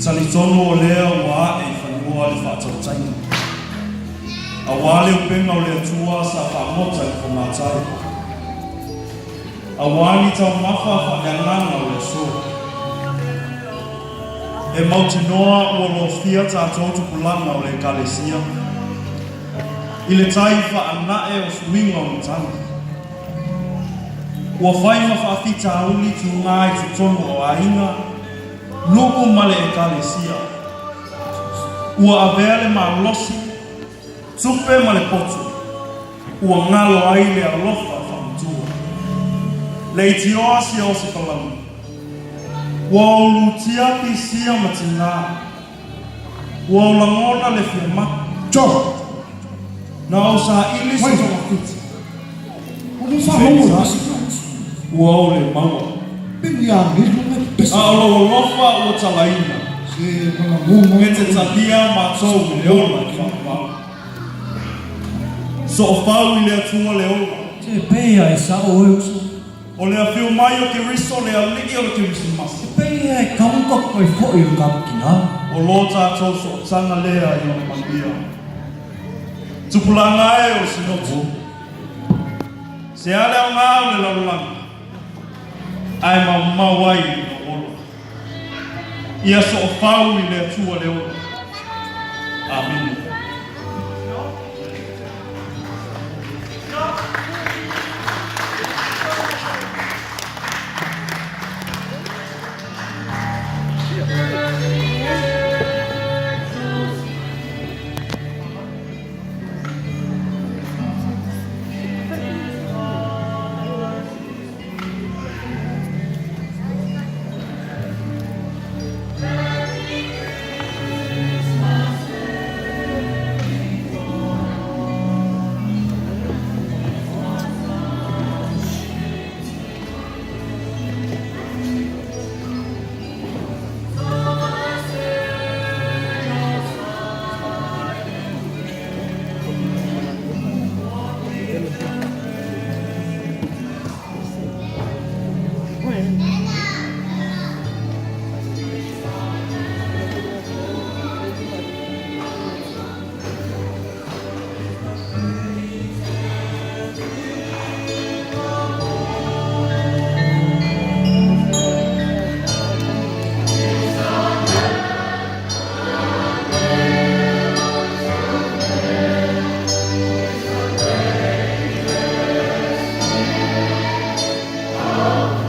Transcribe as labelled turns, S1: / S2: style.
S1: Talitonu o lea wa e whanua le whaatautai. A wale o penga o lea tua sa whamota i whamatai. A wani tau mafa whakananga o lea so. E mautinoa o lo fia tātou tupulanga o le kalesia. I le tai whaanae o suinga o mtani. Ua whainga whaafita auli tu ngai tu tono o ainga. Luku male e kalesia. Ua aveale ma losi. Tupe male potu. Ua ngalo ai le alofa whamtua. Le itioa si o se palamu. Ua ulutia pisia matina. Ua ulangona le fiama.
S2: Cho!
S1: Na o sa ili si
S2: wakiti. Ulu whahoa nasi kansu.
S1: Ua o le maua.
S2: Pini a milu me pesa.
S1: A olo lofa o talaina.
S2: Se kona mungo.
S1: E te talia matou i leola ki whakapau. So o whau i lea tua leola.
S2: Te pēia e sa o euso.
S1: O lea whiu mai o ke riso lea liki o ke riso masi.
S2: Te pēia e kaukako e fōi o kapkina.
S1: O lo tātou so o tanga lea i o mambia. Tupulanga e o sinotu. Se ale o ngā o le laulanga. Ai mawai i o olo. Ia so o whau i lea tua leola. Amen.
S3: Oh